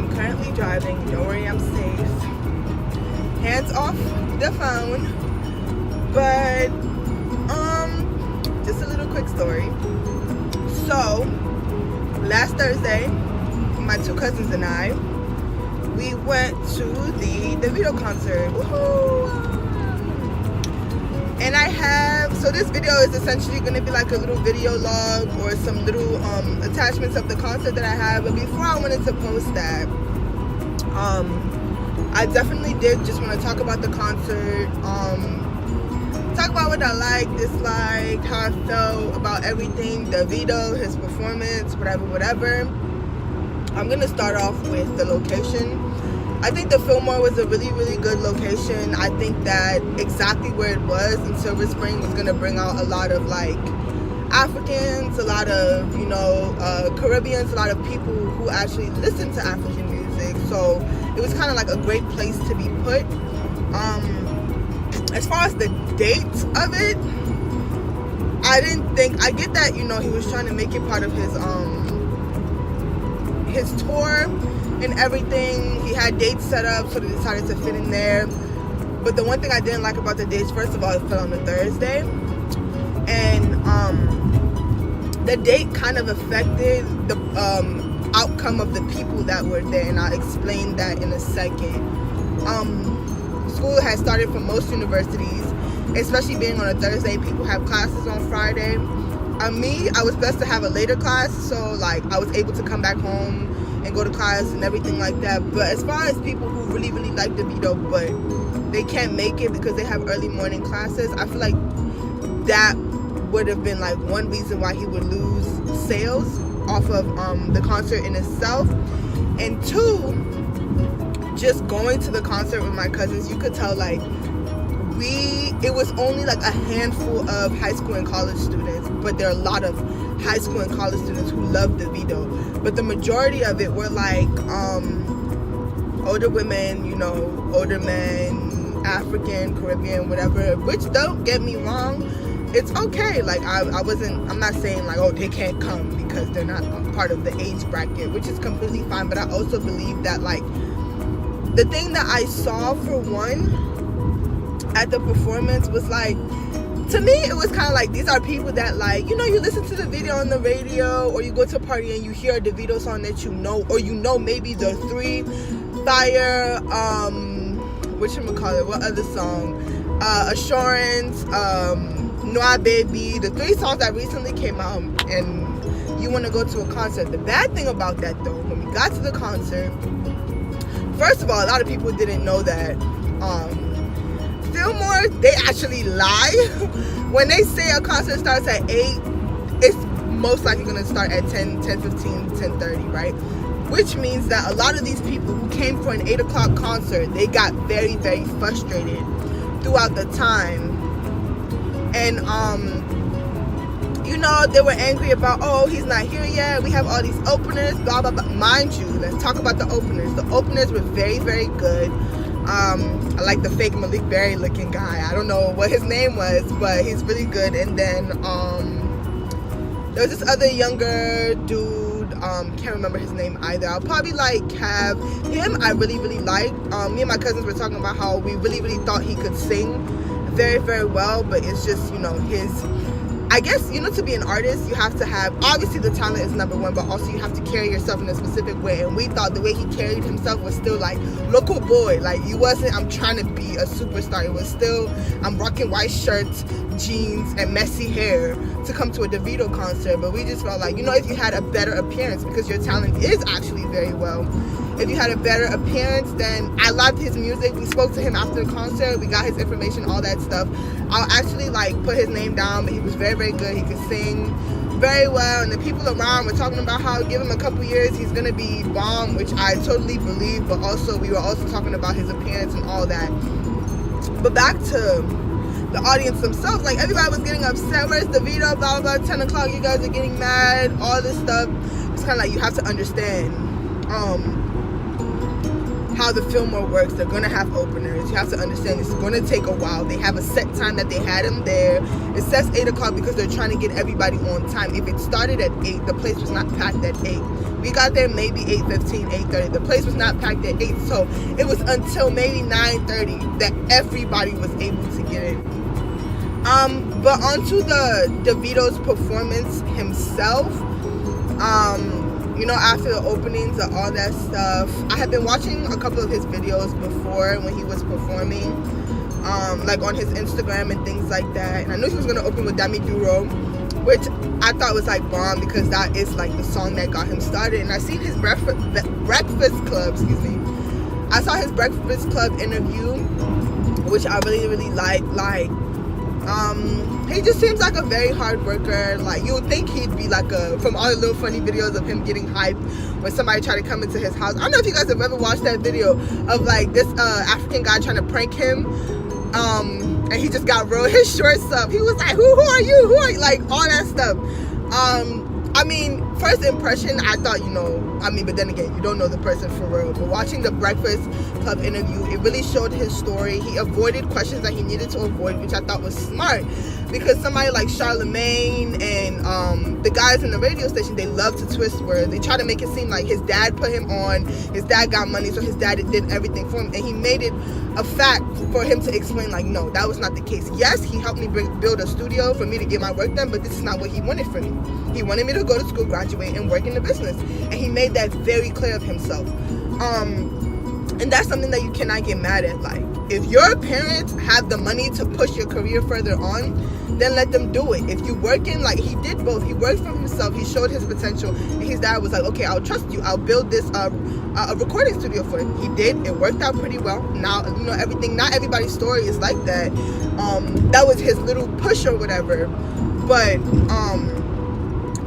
I'm currently driving. Don't worry, I'm safe. Hands off the phone. But just a little quick story. So last Thursday, my two cousins and I, we went to the Davido concert. Woohoo! And so this video is essentially going to be like a little video log or some little attachments of the concert that I have. But before I wanted to post that, I definitely did just want to talk about the concert, talk about what I liked, disliked, how I felt about everything, Davido, his performance, whatever. I'm going to start off with the location. I think the Filmore was a really, really good location. I think that exactly where it was in Silver Spring was going to bring out a lot of like Africans, a lot of, Caribbeans, a lot of people who actually listen to African music. So it was kind of like a great place to be put. As far as the date of it, I get that, he was trying to make it part of his tour and everything. He had dates set up, so they decided to fit in there. But the one thing I didn't like about the dates, first of all, it fell on a Thursday, and the date kind of affected the outcome of the people that were there, and I'll explain that in a second. School has started for most universities, especially being on a Thursday. People have classes on Friday. Me, I was blessed to have a later class, so like I was able to come back home and go to class and everything like that. But as far as people who really, really like Davido, but they can't make it because they have early morning classes, I feel like that would have been like one reason why he would lose sales off of the concert in itself. And two, just going to the concert with my cousins, you could tell like it was only like a handful of high school and college students, but there are a lot of high school and college students who love Davido. But the majority of it were like older women, older men, African, Caribbean, whatever, which don't get me wrong, it's okay. Like I'm not saying like, oh, they can't come because they're not part of the age bracket, which is completely fine. But I also believe that like the thing that I saw for one at the performance was like, to me it was kind of like, these are people that like, you listen to the video on the radio, or you go to a party and you hear a Davido song that or maybe the Three Fire, what other song, Assurance, Noah Baby, the three songs that recently came out, and you want to go to a concert. The bad thing about that though, when we got to the concert, first of all, a lot of people didn't know that Filmore, they actually lie. When they say a concert starts at 8, it's most likely going to start at 10, 10:15, 10:30, right? Which means that a lot of these people who came for an 8 o'clock concert, they got very, very frustrated throughout the time. And, they were angry about, oh, he's not here yet. We have all these openers, blah, blah, blah. Mind you, let's talk about the openers. The openers were very, very good. I like the fake Malik Berry looking guy. I don't know what his name was, but he's really good. And then there was this other younger dude, can't remember his name either. I'll probably like have him. I really, really liked. Me and my cousins were talking about how we really, really thought he could sing very, very well, but it's just, I guess, to be an artist, you have to have, obviously the talent is number one, but also you have to carry yourself in a specific way. And we thought the way he carried himself was still like, local boy. Like, you wasn't, I'm trying to be a superstar. It was still, I'm rocking white shirts, jeans, and messy hair to come to a Davido concert. But we just felt like, if you had a better appearance, because your talent is actually very well, if you had a better appearance, then I loved his music. We spoke to him after the concert. We got his information, all that stuff. I'll actually put his name down, but he was very, very good. He could sing very well, and the people around were talking about how give him a couple years, he's gonna be bomb, which I totally believe. But also, we were also talking about his appearance and all that. But back to the audience themselves, like everybody was getting upset. Where's Davido? Blah blah blah. 10 o'clock, you guys are getting mad. All this stuff. It's kind of like you have to understand. how the Filmore works. They're gonna have openers. You have to understand it's gonna take a while. They have a set time that they had him there. It says 8 o'clock because they're trying to get everybody on time. If it started at 8, the place was not packed at 8. We got there maybe 8:15, 8:30. The place was not packed at 8, so it was until maybe 9:30 that everybody was able to get in. But onto the Davido's performance himself. After the openings and all that stuff, I had been watching a couple of his videos before when he was performing, like on his Instagram and things like that. And I knew he was gonna open with Davido, which I thought was like bomb because that is like the song that got him started. And I seen his Breakfast Club, I saw his Breakfast Club interview, which I really, really like. He just seems like a very hard worker. Like, you would think he'd be like from all the little funny videos of him getting hyped when somebody tried to come into his house. I don't know if you guys have ever watched that video of like this African guy trying to prank him. And he just got real his shorts up. He was like, who are you? Who are you? Like, all that stuff. I mean, first impression, I thought, but then again, you don't know the person for real. But watching the Breakfast Club interview, it really showed his story. He avoided questions that he needed to avoid, which I thought was smart. Because somebody like Charlemagne and the guys in the radio station, they love to twist words. They try to make it seem like his dad put him on, his dad got money, so his dad did everything for him. And he made it a fact for him to explain, like, no, that was not the case. Yes, he helped me build a studio for me to get my work done, but this is not what he wanted from me. He wanted me to go to school, graduate, and work in the business. And he made that very clear of himself. And that's something that you cannot get mad at. Like, if your parents have the money to push your career further on, then let them do it. If you working, like he did both. He worked for himself. He showed his potential. And his dad was like, okay, I'll trust you. I'll build this a recording studio for him. He did. It worked out pretty well. Now, everything, not everybody's story is like that. That was his little push or whatever. But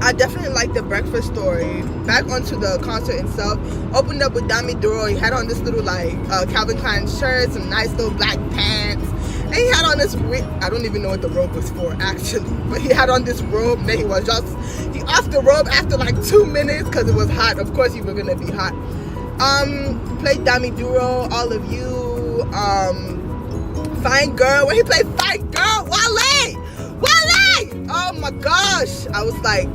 I definitely like the breakfast story. Back onto the concert itself. Opened up with Davido. He had on this little Calvin Klein shirt, some nice little black pants. And he had on this, I don't even know what the robe was for actually, but he had on this robe. And then he off the robe after like 2 minutes because it was hot. Of course you were gonna be hot. Played Davido, All of You, Fine Girl. When he played Fine Girl, Wale! Oh my gosh! I was like,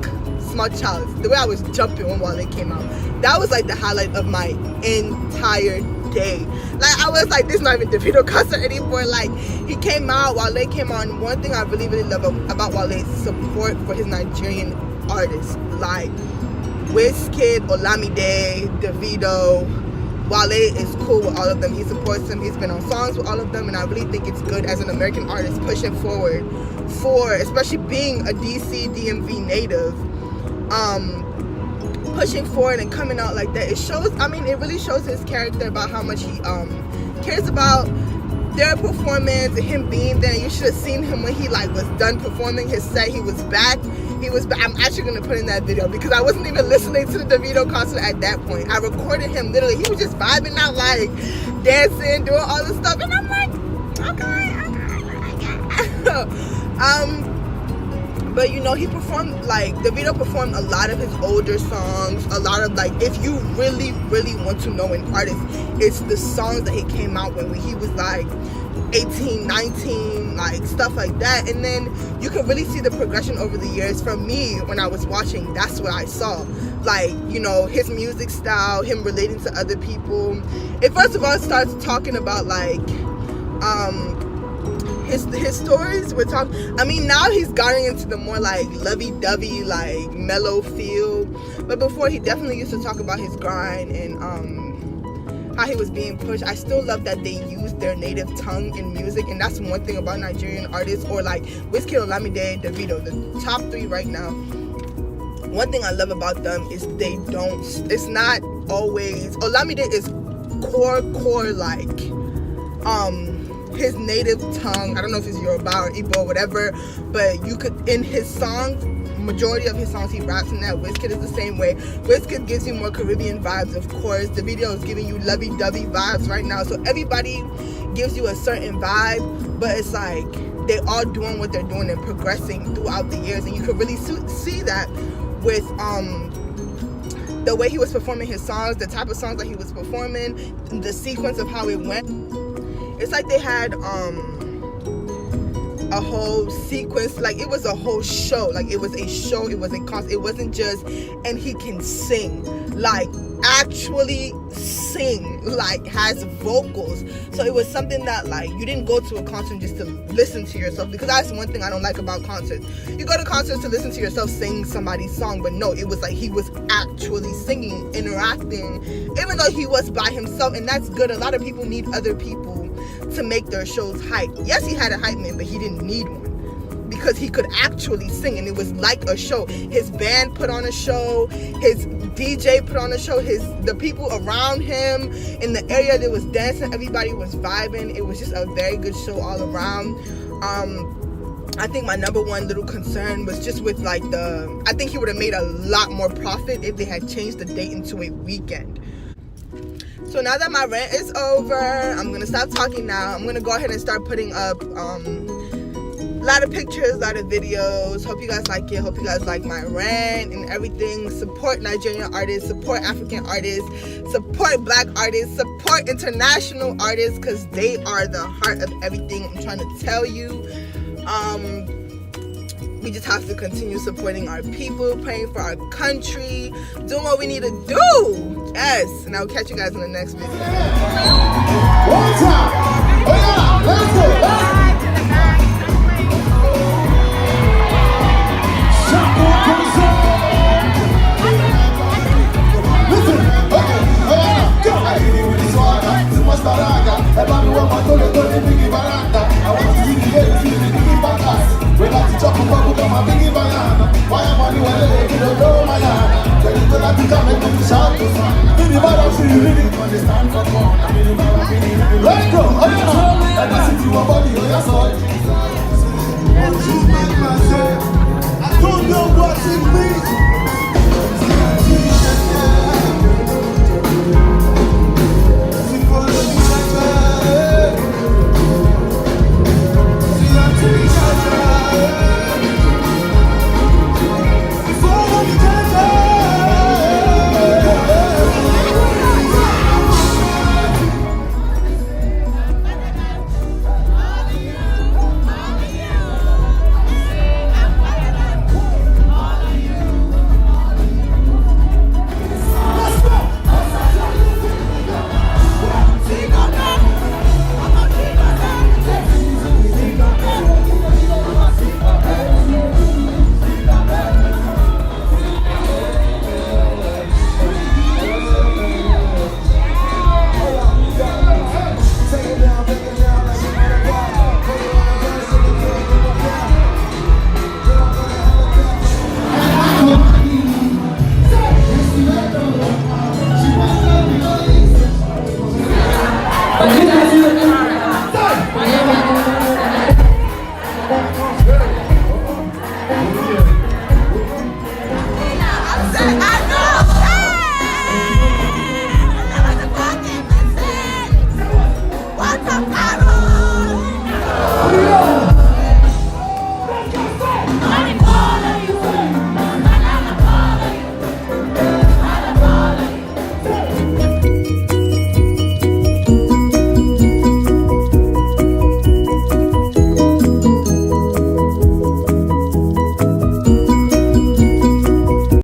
small child. The way I was jumping when Wale came out, that was like the highlight of my entire day. Like, I was like, this is not even Davido concert anymore. Like, he came out, Wale came on. One thing I really, really love about Wale is support for his Nigerian artists. Like, Wizkid, Olamide, Davido. Wale is cool with all of them. He supports them. He's been on songs with all of them. And I really think it's good as an American artist pushing forward for, especially being a DC, DMV native, pushing forward and coming out like that. It shows, it really shows his character about how much he cares about their performance and him being there. You should have seen him when he was done performing his set. He was back. I'm actually going to put in that video because I wasn't even listening to the Davido concert at that point. I recorded him literally. He was just vibing out, like dancing, doing all this stuff. And I'm like, okay. But he performed, Davido performed a lot of his older songs, a lot of, if you really, really want to know an artist, it's the songs that he came out with when he was 18, 19, stuff like that. And then you can really see the progression over the years. For me, when I was watching, that's what I saw. His music style, him relating to other people. It first of all starts talking about his stories. We're talking, now he's gotten into the more lovey-dovey, mellow feel. But before, he definitely used to talk about his grind and how he was being pushed. I still love that they use their native tongue in music, and that's one thing about Nigerian artists, or Wizkid, Olamide, Davido, the top 3 right now. One thing I love about them is it's not always, Olamide is core his native tongue. I don't know if it's Yoruba or Igbo or whatever, but you could, in his songs, majority of his songs he raps in that. Wizkid is the same way. Wizkid gives you more Caribbean vibes, of course. The video is giving you lovey-dovey vibes right now, so everybody gives you a certain vibe, but it's they're all doing what they're doing and progressing throughout the years, and you can really see that with the way he was performing his songs, the type of songs that he was performing, the sequence of how it went. It's like they had a whole sequence, like it was a whole show, like it was a show, it was a concert. It wasn't just, and he can sing, like actually sing, like has vocals. So it was something that, like, you didn't go to a concert just to listen to yourself, because that's one thing I don't like about concerts. You go to concerts to listen to yourself sing somebody's song, but no, it was like he was actually singing, interacting, even though he was by himself, and that's good. A lot of people need other people to make their shows hype. Yes, he had a hype man, but he didn't need one, because he could actually sing, and it was like a show. His band put on a show, his DJ put on a show, the people around him in the area that was dancing, everybody was vibing. It was just a very good show all around. I think my number one little concern was just with like I think he would have made a lot more profit if they had changed the date into a weekend. So now that my rant is over, I'm gonna stop talking now. I'm gonna go ahead and start putting up a lot of pictures, a lot of videos. Hope you guys like it. Hope you guys like my rant and everything. Support Nigerian artists, support African artists, support black artists, support international artists, because they are the heart of everything I'm trying to tell you. We just have to continue supporting our people, praying for our country, doing what we need to do. Yes, and I'll catch you guys in the next video. One time. Oh yeah, let's go. Let's go! I don't know what it means.